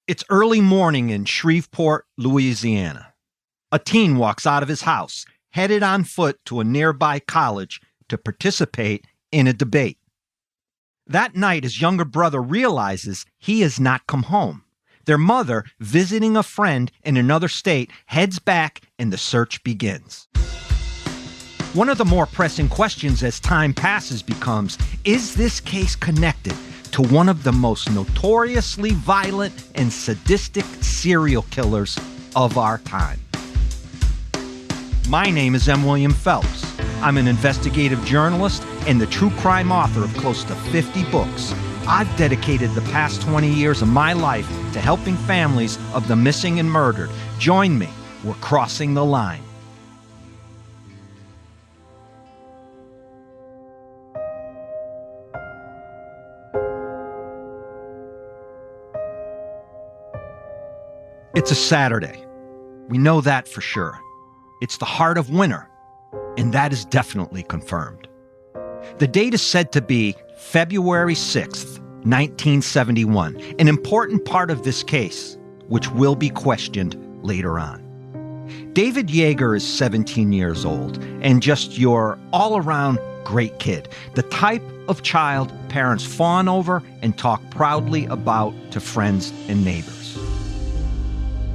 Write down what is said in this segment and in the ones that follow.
It's early morning in Shreveport, Louisiana. A teen walks out of his house, headed on foot to a nearby college to participate in a debate. That night, his younger brother realizes he has not come home. Their mother, visiting a friend in another state, heads back and the search begins. One of the more pressing questions as time passes becomes, is this case connected to one of the most notoriously violent and sadistic serial killers of our time? My name is M. William Phelps. I'm an investigative journalist and the true crime author of close to 50 books. I've dedicated the past 20 years of my life to helping families of the missing and murdered. Join me. We're crossing the line. It's a Saturday. We know that for sure. It's the heart of winter, and that is definitely confirmed. The date is said to be February 6th, 1971, an important part of this case, which will be questioned later on. David Yeager is 17 years old and just your all-around great kid, the type of child parents fawn over and talk proudly about to friends and neighbors.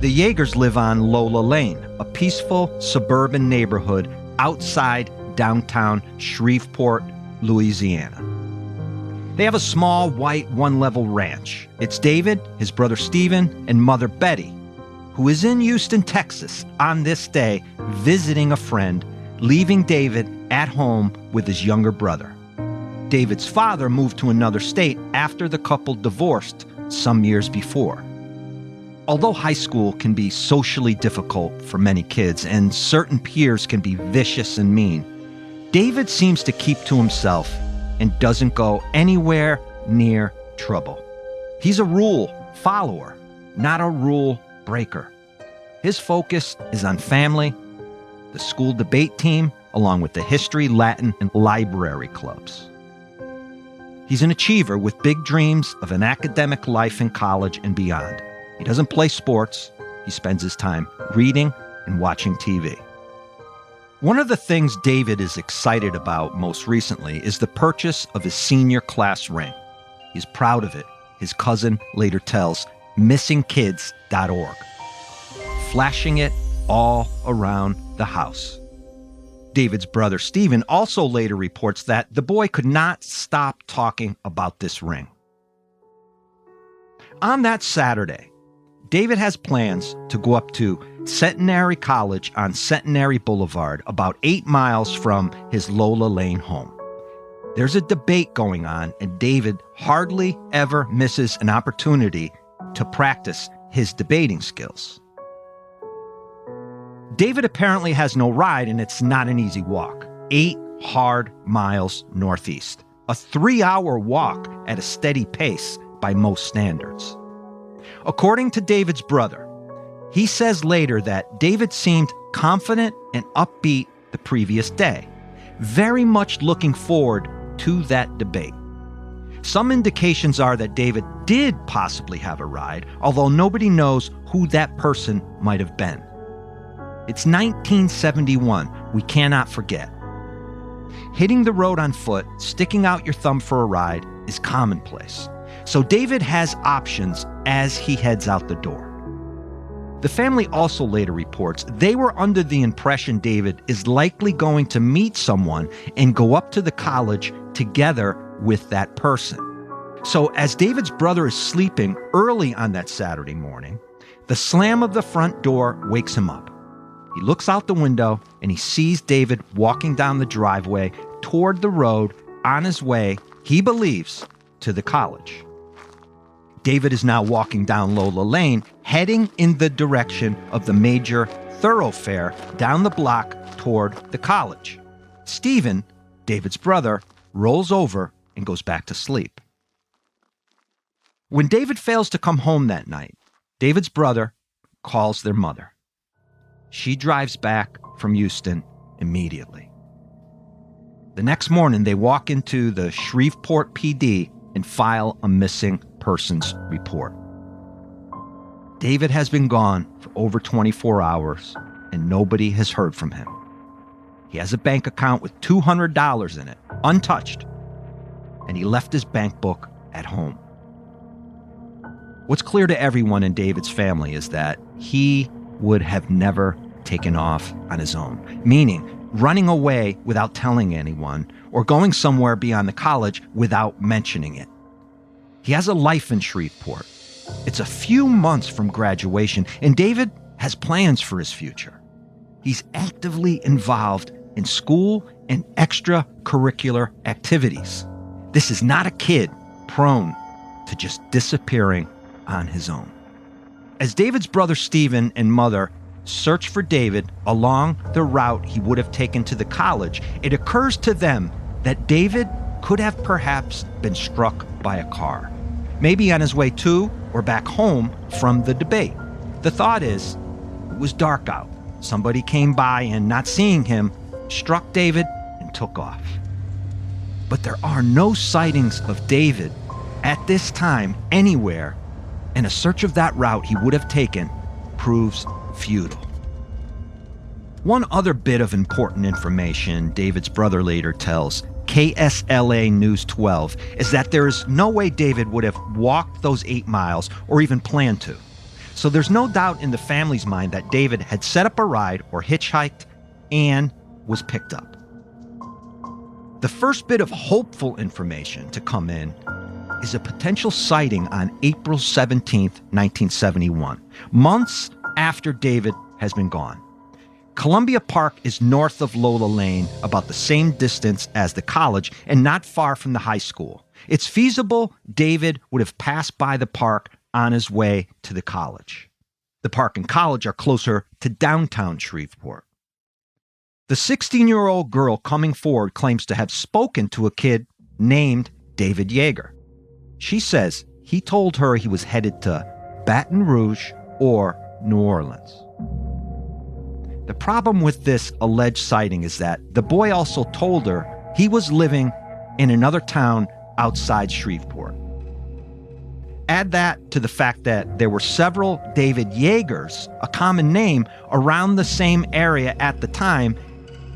The Yeagers live on Lola Lane, a peaceful suburban neighborhood outside downtown Shreveport, Louisiana. They have a small white one-level ranch. It's David, his brother Stephen, and mother Betty, who is in Houston, Texas on this day visiting a friend, leaving David at home with his younger brother. David's father moved to another state after the couple divorced some years before. Although high school can be socially difficult for many kids and certain peers can be vicious and mean, David seems to keep to himself and doesn't go anywhere near trouble. He's a rule follower, not a rule breaker. His focus is on family, the school debate team, along with the history, Latin, and library clubs. He's an achiever with big dreams of an academic life in college and beyond. He doesn't play sports. He spends his time reading and watching TV. One of the things David is excited about most recently is the purchase of his senior class ring. He's proud of it, his cousin later tells missingkids.org, flashing it all around the house. David's brother Stephen also later reports that the boy could not stop talking about this ring. On that Saturday, David has plans to go up to Centenary College on Centenary Boulevard, about 8 miles from his Lola Lane home. There's a debate going on, and David hardly ever misses an opportunity to practice his debating skills. David apparently has no ride, and it's not an easy walk. 8 hard miles northeast. A 3-hour walk at a steady pace by most standards. According to David's brother, he says later that David seemed confident and upbeat the previous day, very much looking forward to that debate. Some indications are that David did possibly have a ride, although nobody knows who that person might have been. It's 1971, we cannot forget. Hitting the road on foot, sticking out your thumb for a ride is commonplace. So David has options as he heads out the door. The family also later reports they were under the impression David is likely going to meet someone and go up to the college together with that person. So as David's brother is sleeping early on that Saturday morning, the slam of the front door wakes him up. He looks out the window and he sees David walking down the driveway toward the road on his way, he believes, to the college. David is now walking down Lola Lane, heading in the direction of the major thoroughfare down the block toward the college. Stephen, David's brother, rolls over and goes back to sleep. When David fails to come home that night, David's brother calls their mother. She drives back from Houston immediately. The next morning, they walk into the Shreveport PD and file a missing persons report. David has been gone for over 24 hours, and nobody has heard from him. He has a bank account with $200 in it, untouched, and he left his bank book at home. What's clear to everyone in David's family is that he would have never taken off on his own, meaning running away without telling anyone or going somewhere beyond the college without mentioning it. He has a life in Shreveport. It's a few months from graduation, and David has plans for his future. He's actively involved in school and extracurricular activities. This is not a kid prone to just disappearing on his own. As David's brother Stephen and mother search for David along the route he would have taken to the college, it occurs to them that David could have perhaps been struck by a car, maybe on his way to or back home from the debate. The thought is, it was dark out. Somebody came by and, not seeing him, struck David and took off. But there are no sightings of David at this time anywhere, and a search of that route he would have taken proves futile. One other bit of important information David's brother later tells KSLA News 12 is that there is no way David would have walked those 8 miles or even planned to. So there's no doubt in the family's mind that David had set up a ride or hitchhiked and was picked up. The first bit of hopeful information to come in is a potential sighting on April 17th, 1971, months after David has been gone. Columbia Park is north of Lola Lane, about the same distance as the college and not far from the high school. It's feasible David would have passed by the park on his way to the college. The park and college are closer to downtown Shreveport. The 16-year-old girl coming forward claims to have spoken to a kid named David Yeager. She says he told her he was headed to Baton Rouge or New Orleans. The problem with this alleged sighting is that the boy also told her he was living in another town outside Shreveport. Add that to the fact that there were several David Yeagers, a common name, around the same area at the time,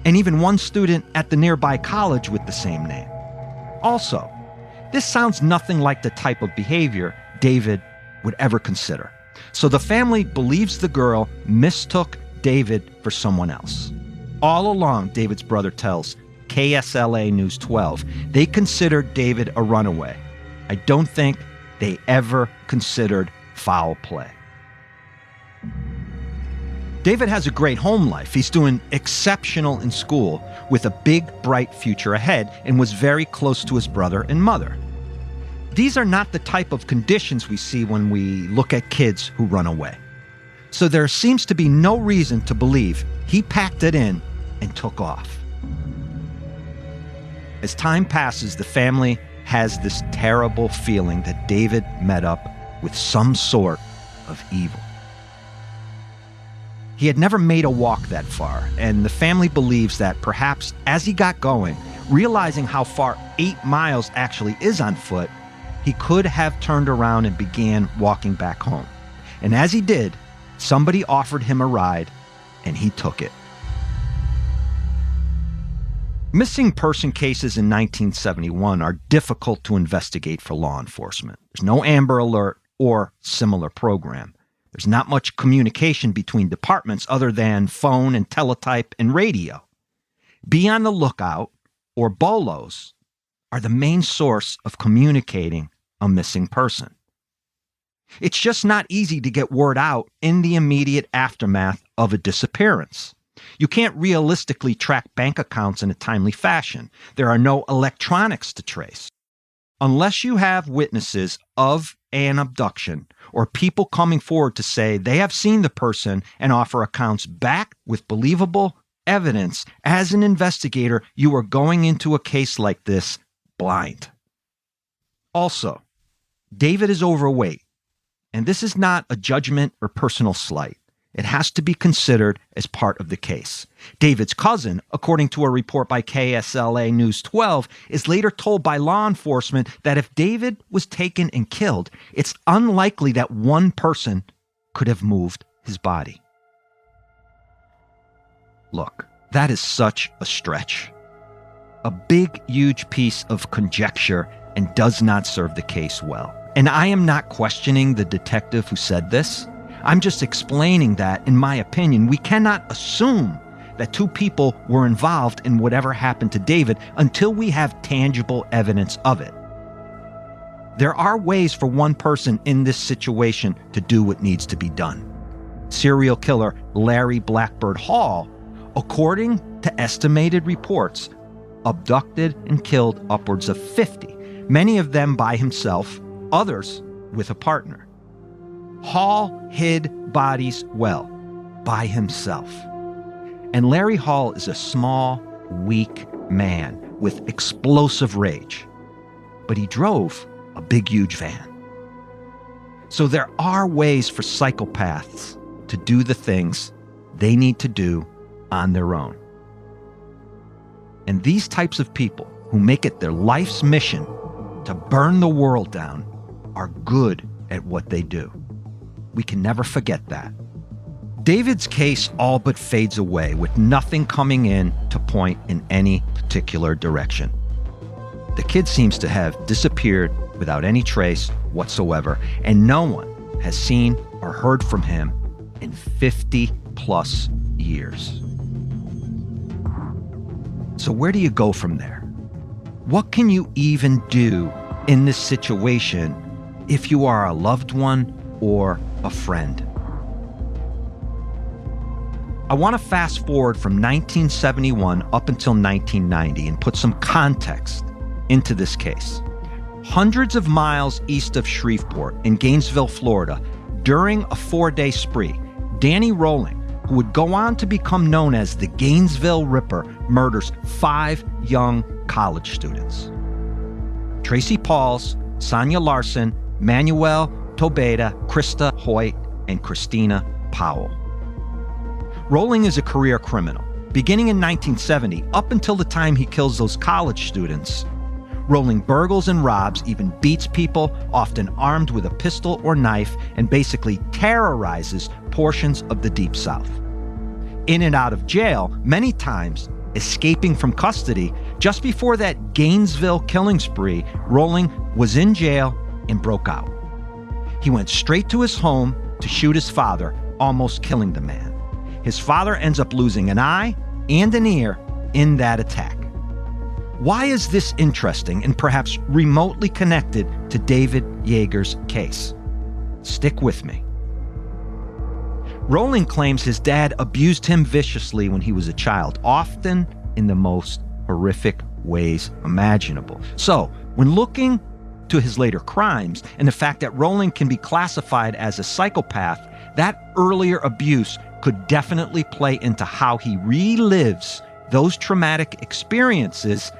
and even one student at the nearby college with the same name. Also, this sounds nothing like the type of behavior David would ever consider. So the family believes the girl mistook David for someone else. All along, David's brother tells KSLA News 12, they considered David a runaway. I don't think they ever considered foul play. David has a great home life. He's doing exceptional in school with a big, bright future ahead and was very close to his brother and mother. These are not the type of conditions we see when we look at kids who run away. So there seems to be no reason to believe he packed it in and took off. As time passes, the family has this terrible feeling that David met up with some sort of evil. He had never made a walk that far, and the family believes that perhaps as he got going, realizing how far 8 miles actually is on foot, he could have turned around and began walking back home. And as he did, somebody offered him a ride, and he took it. Missing person cases in 1971 are difficult to investigate for law enforcement. There's no Amber Alert or similar program. There's not much communication between departments other than phone and teletype and radio. Be on the lookout, or BOLOs, are the main source of communicating a missing person. It's just not easy to get word out in the immediate aftermath of a disappearance. You can't realistically track bank accounts in a timely fashion. There are no electronics to trace. Unless you have witnesses of an abduction or people coming forward to say they have seen the person and offer accounts backed with believable evidence, as an investigator, you are going into a case like this blind. Also, David is overweight, and this is not a judgment or personal slight. It has to be considered as part of the case. David's cousin, according to a report by KSLA News 12, is later told by law enforcement that if David was taken and killed, it's unlikely that one person could have moved his body. Look, that is such a stretch. A big, huge piece of conjecture and does not serve the case well. And I am not questioning the detective who said this. I'm just explaining that, in my opinion, we cannot assume that two people were involved in whatever happened to David until we have tangible evidence of it. There are ways for one person in this situation to do what needs to be done. Serial killer Larry Blackbird Hall, according to estimated reports, abducted and killed upwards of 50, many of them by himself, others with a partner. Hall hid bodies well, by himself. And Larry Hall is a small, weak man with explosive rage. But he drove a big, huge van. So there are ways for psychopaths to do the things they need to do on their own. And these types of people who make it their life's mission to burn the world down are good at what they do. We can never forget that. David's case all but fades away with nothing coming in to point in any particular direction. The kid seems to have disappeared without any trace whatsoever, and no one has seen or heard from him in 50+ years. So where do you go from there? What can you even do in this situation if you are a loved one or a friend? I want to fast forward from 1971 up until 1990 and put some context into this case. Hundreds of miles east of Shreveport in Gainesville, Florida, during a 4-day spree, Danny Rolling, who would go on to become known as the Gainesville Ripper, murders 5 young college students. Tracy Pauls, Sonia Larson, Manuel Tobeda, Krista Hoyt, and Christina Powell. Rolling is a career criminal. Beginning in 1970, up until the time he kills those college students, Rolling burgles and robs, even beats people, often armed with a pistol or knife, and basically terrorizes portions of the Deep South. In and out of jail, many times escaping from custody, just before that Gainesville killing spree, Rolling was in jail and broke out. He went straight to his home to shoot his father, almost killing the man. His father ends up losing an eye and an ear in that attack. Why is this interesting and perhaps remotely connected to David Yeager's case? Stick with me. Rolling claims his dad abused him viciously when he was a child, often in the most horrific ways imaginable. So, when looking to his later crimes and the fact that Rolling can be classified as a psychopath, that earlier abuse could definitely play into how he relives those traumatic experiences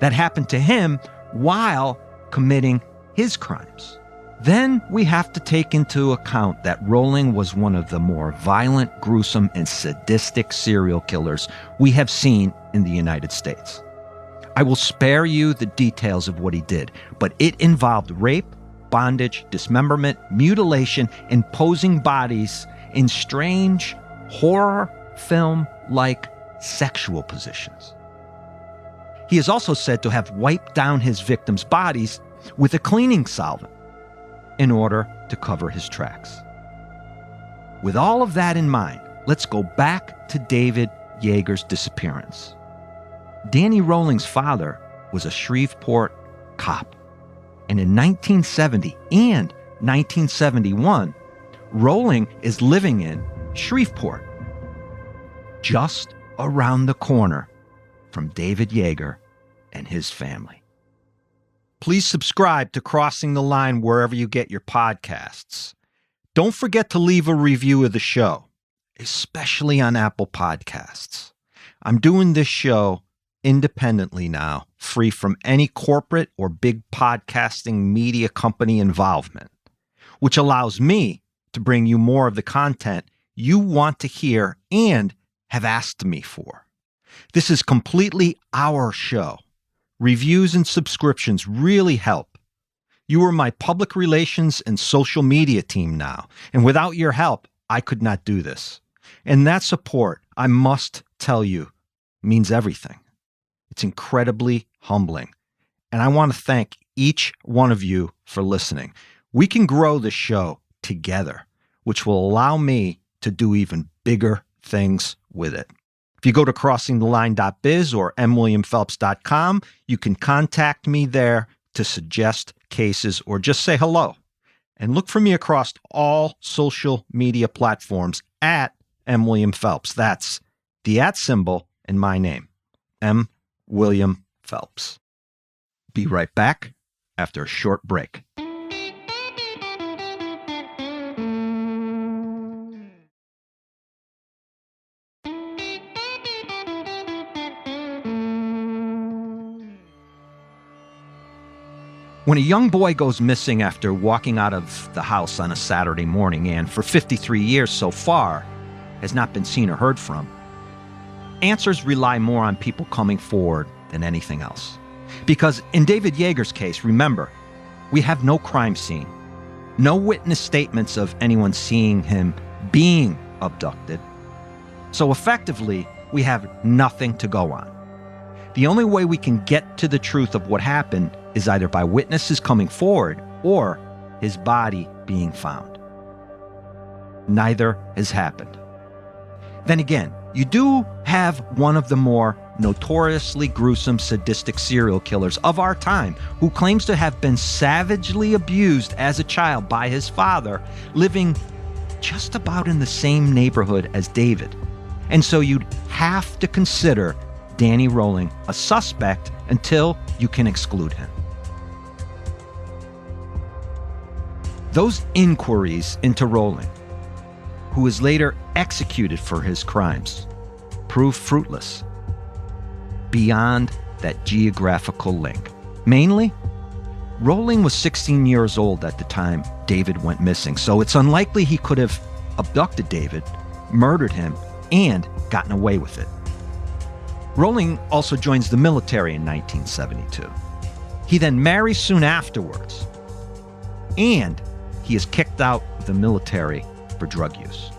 that happened to him while committing his crimes. Then we have to take into account that Rolling was one of the more violent, gruesome, and sadistic serial killers we have seen in the United States. I will spare you the details of what he did, but it involved rape, bondage, dismemberment, mutilation, and posing bodies in strange, horror film-like sexual positions. He is also said to have wiped down his victims' bodies with a cleaning solvent in order to cover his tracks. With all of that in mind, let's go back to David Yeager's disappearance. Danny Rolling's father was a Shreveport cop, and in 1970 and 1971, Rolling is living in Shreveport, just around the corner from David Yeager and his family. Please subscribe to Crossing the Line wherever you get your podcasts. Don't forget to leave a review of the show, especially on Apple Podcasts. I'm doing this show independently now, free from any corporate or big podcasting media company involvement, which allows me to bring you more of the content you want to hear and have asked me for. This is completely our show. Reviews and subscriptions really help. You are my public relations and social media team now, and without your help, I could not do this. And that support, I must tell you, means everything. It's incredibly humbling. And I want to thank each one of you for listening. We can grow the show together, which will allow me to do even bigger things with it. If you go to crossingtheline.biz or mwilliamphelps.com, you can contact me there to suggest cases or just say hello. And look for me across all social media platforms at M. William Phelps. That's the @ symbol and my name, M. William Phelps. Be right back after a short break. When a young boy goes missing after walking out of the house on a Saturday morning and for 53 years so far has not been seen or heard from, answers rely more on people coming forward than anything else. Because in David Yeager's case, remember, we have no crime scene, no witness statements of anyone seeing him being abducted. So effectively, we have nothing to go on. The only way we can get to the truth of what happened is either by witnesses coming forward or his body being found. Neither has happened. Then again, you do have one of the more notoriously gruesome sadistic serial killers of our time who claims to have been savagely abused as a child by his father, living just about in the same neighborhood as David. And so you'd have to consider Danny Rolling a suspect until you can exclude him. Those inquiries into Rolling, who was later executed for his crimes, proved fruitless beyond that geographical link. Mainly, Rolling was 16 years old at the time David went missing, so it's unlikely he could have abducted David, murdered him, and gotten away with it. Rolling also joins the military in 1972. He then marries soon afterwards, and he is kicked out of the military for drug use.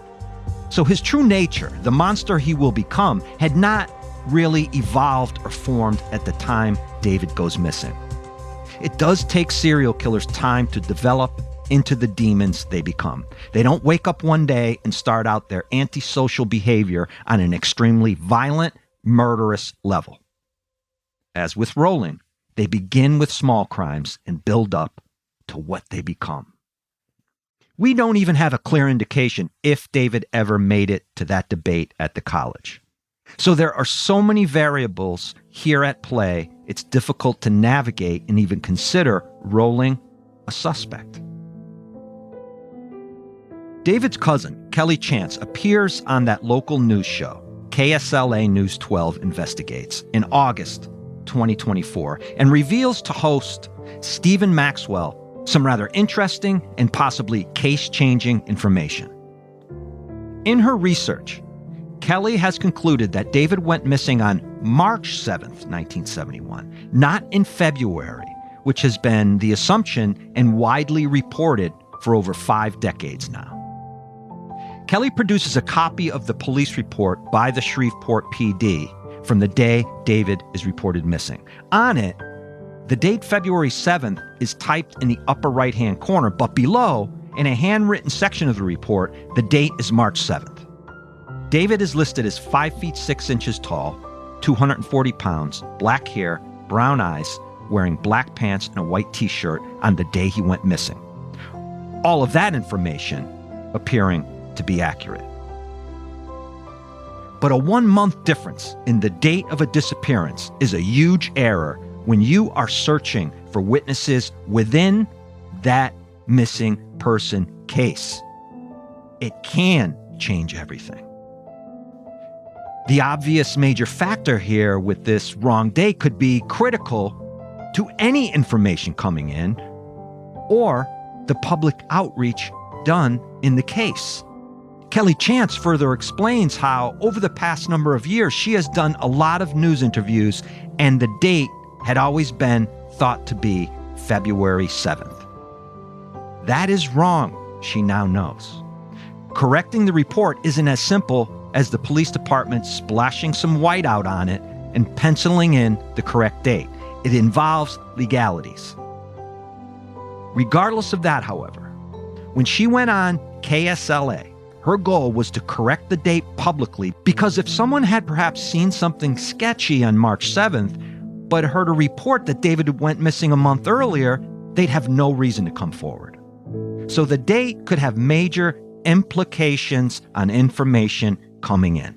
So his true nature, the monster he will become, had not really evolved or formed at the time David goes missing. It does take serial killers time to develop into the demons they become. They don't wake up one day and start out their antisocial behavior on an extremely violent, murderous level. As with Rolling, they begin with small crimes and build up to what they become. We don't even have a clear indication if David ever made it to that debate at the college. So there are so many variables here at play, it's difficult to navigate and even consider Rolling a suspect. David's cousin, Kelly Chance, appears on that local news show, KSLA News 12 Investigates, in August 2024, and reveals to host Stephen Maxwell some rather interesting and possibly case-changing information. In her research, Kelly has concluded that David went missing on March 7th, 1971, not in February, which has been the assumption and widely reported for over 5 decades now. Kelly produces a copy of the police report by the Shreveport PD from the day David is reported missing. On it, the date February 7th is typed in the upper right-hand corner, but below, in a handwritten section of the report, the date is March 7th. David is listed as 5 feet 6 inches tall, 240 pounds, black hair, brown eyes, wearing black pants and a white t-shirt on the day he went missing. All of that information appearing to be accurate. But a 1-month difference in the date of a disappearance is a huge error when you are searching for witnesses within that missing person case. It can change everything. The obvious major factor here with this wrong date could be critical to any information coming in or the public outreach done in the case. Kelly Chance further explains how over the past number of years she has done a lot of news interviews and the date had always been thought to be February 7th. That is wrong, she now knows. Correcting the report isn't as simple as the police department splashing some white out on it and penciling in the correct date. It involves legalities. Regardless of that, however, when she went on KSLA, her goal was to correct the date publicly, because if someone had perhaps seen something sketchy on March 7th, but heard a report that David went missing a month earlier, they'd have no reason to come forward. So the date could have major implications on information coming in.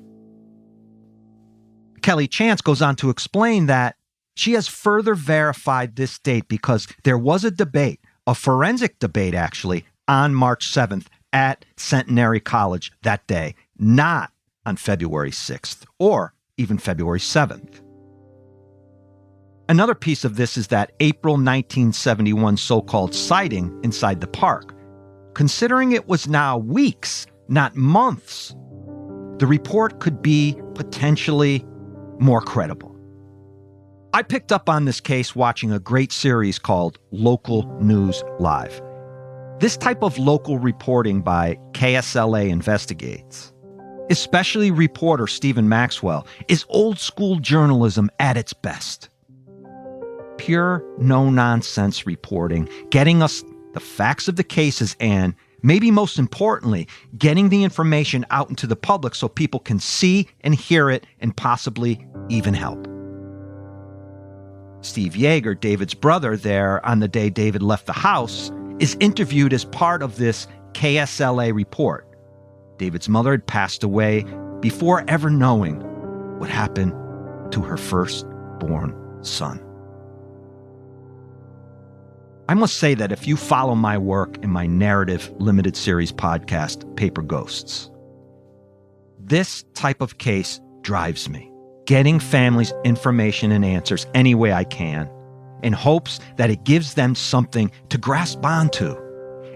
Kelly Chance goes on to explain that she has further verified this date because there was a debate, a forensic debate actually, on March 7th at Centenary College that day, not on February 6th or even February 7th. Another piece of this is that April 1971 so-called sighting inside the park. Considering it was now weeks, not months, the report could be potentially more credible. I picked up on this case watching a great series called Local News Live. This type of local reporting by KSLA Investigates, especially reporter Stephen Maxwell, is old-school journalism at its best. Pure, no-nonsense reporting, getting us the facts of the cases and, maybe most importantly, getting the information out into the public so people can see and hear it and possibly even help. Steve Yeager, David's brother there on the day David left the house, is interviewed as part of this KSLA report. David's mother had passed away before ever knowing what happened to her firstborn son. I must say that if you follow my work in my narrative limited series podcast, Paper Ghosts, this type of case drives me, getting families information and answers any way I can, in hopes that it gives them something to grasp onto.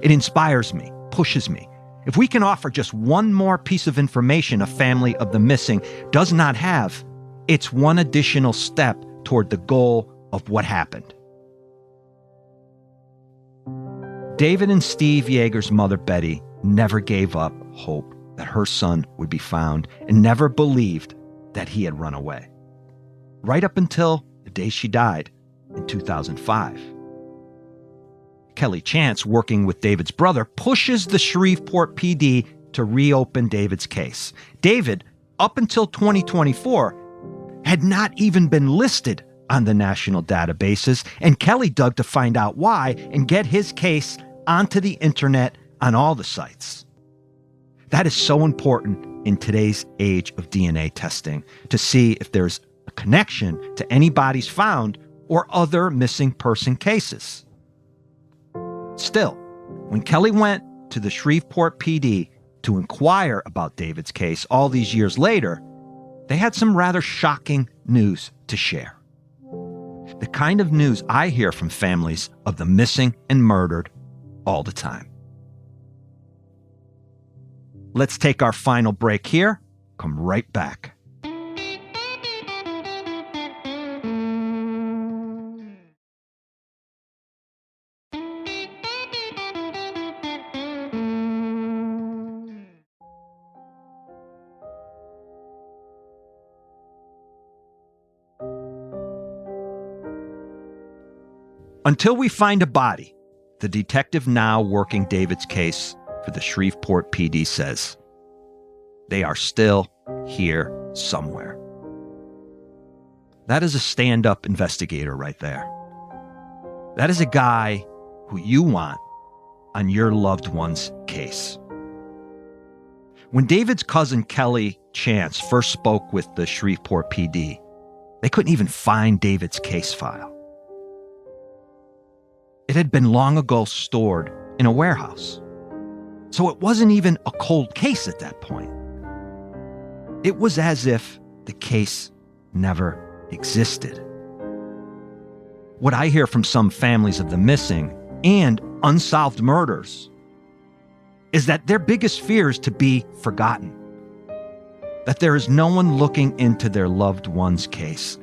It inspires me, pushes me. If we can offer just one more piece of information a family of the missing does not have, it's one additional step toward the goal of what happened. David and Steve Yeager's mother, Betty, never gave up hope that her son would be found and never believed that he had run away. Right up until the day she died in 2005. Kelly Chance, working with David's brother, pushes the Shreveport PD to reopen David's case. David, up until 2024, had not even been listed on the national databases, and Kelly dug to find out why and get his case onto the internet on all the sites. That is so important in today's age of DNA testing, to see if there's a connection to any bodies found or other missing person cases. Still, when Kelly went to the Shreveport PD to inquire about David's case all these years later, they had some rather shocking news to share. The kind of news I hear from families of the missing and murdered all the time. Let's take our final break here. Come right back. Until we find a body, the detective now working David's case for the Shreveport PD says, they are still here somewhere. That is a stand-up investigator right there. That is a guy who you want on your loved one's case. When David's cousin Kelly Chance first spoke with the Shreveport PD, they couldn't even find David's case file. It had been long ago stored in a warehouse. So it wasn't even a cold case at that point. It was as if the case never existed. What I hear from some families of the missing and unsolved murders is that their biggest fear is to be forgotten. That there is no one looking into their loved one's case.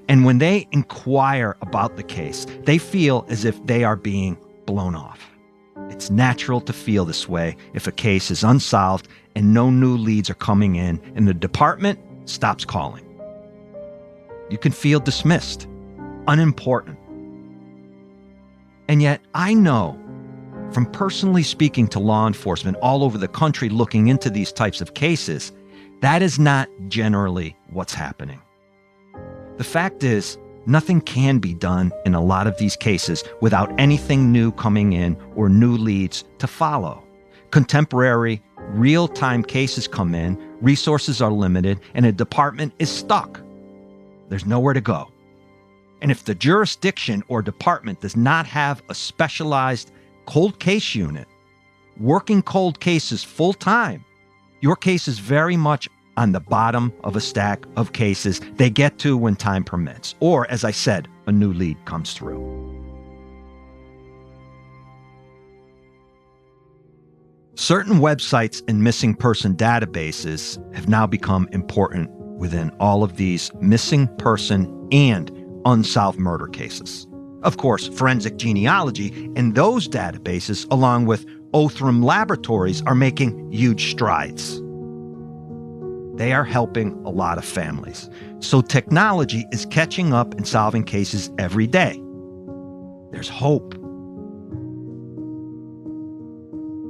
And when they inquire about the case, they feel as if they are being blown off, It's natural to feel this way if a case is unsolved and no new leads are coming in and the department stops calling. You can feel dismissed, unimportant. And yet, I know from personally speaking to law enforcement all over the country looking into these types of cases, that is not generally what's happening. The fact is, nothing can be done in a lot of these cases without anything new coming in or new leads to follow. Contemporary, real-time cases come in, resources are limited, and a department is stuck. There's nowhere to go. And if the jurisdiction or department does not have a specialized cold case unit working cold cases full-time, your case is very much on the bottom of a stack of cases they get to when time permits, or, as I said, a new lead comes through. Certain websites and missing person databases have now become important within all of these missing person and unsolved murder cases. Of course, forensic genealogy and those databases, along with Othram Laboratories, are making huge strides. They are helping a lot of families. So technology is catching up and solving cases every day. There's hope.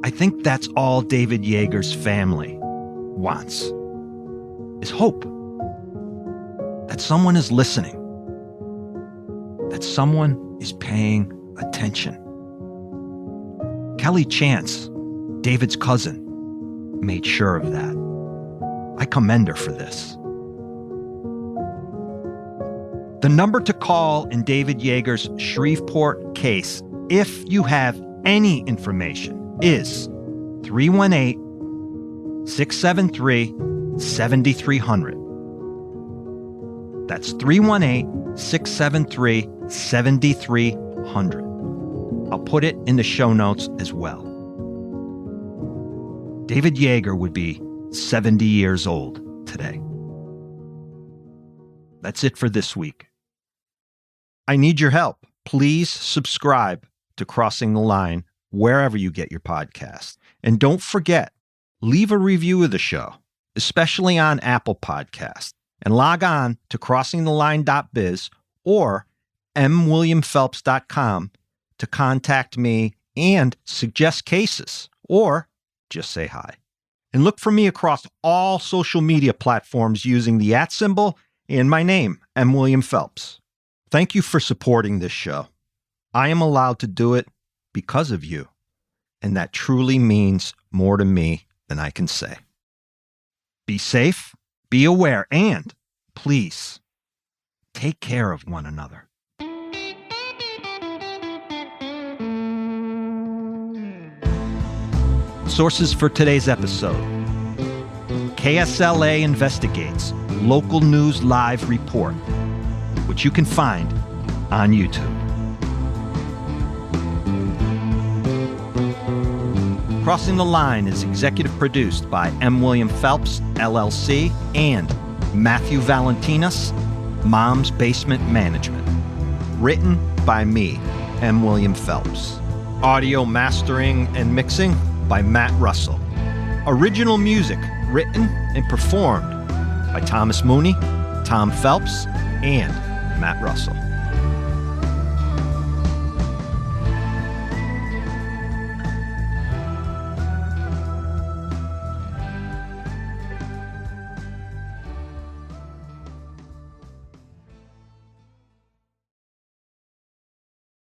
I think that's all David Yeager's family wants, is hope. That someone is listening. That someone is paying attention. Kelly Chance, David's cousin, made sure of that. I commend her for this. The number to call in David Yeager's Shreveport case, if you have any information, is 318-673-7300. That's 318-673-7300. I'll put it in the show notes as well. David Yeager would be 70 years old today. That's it for this week. I need your help. Please subscribe to Crossing the Line wherever you get your podcast. And don't forget, leave a review of the show, especially on Apple Podcasts, and log on to crossingtheline.biz or mwilliamphelps.com to contact me and suggest cases, or just say hi. And look for me across all social media platforms using the @ symbol and my name, M. William Phelps. Thank you for supporting this show. I am allowed to do it because of you, and that truly means more to me than I can say. Be safe, be aware, and please take care of one another. Sources for today's episode: KSLA Investigates Local News Live Report, which you can find on YouTube. Crossing the Line is executive produced by M. William Phelps, LLC, and Matthew Valentinas, Mom's Basement Management. Written by me, M. William Phelps. Audio mastering and mixing by Matt Russell. Original music written and performed by Thomas Mooney, Tom Phelps, and Matt Russell.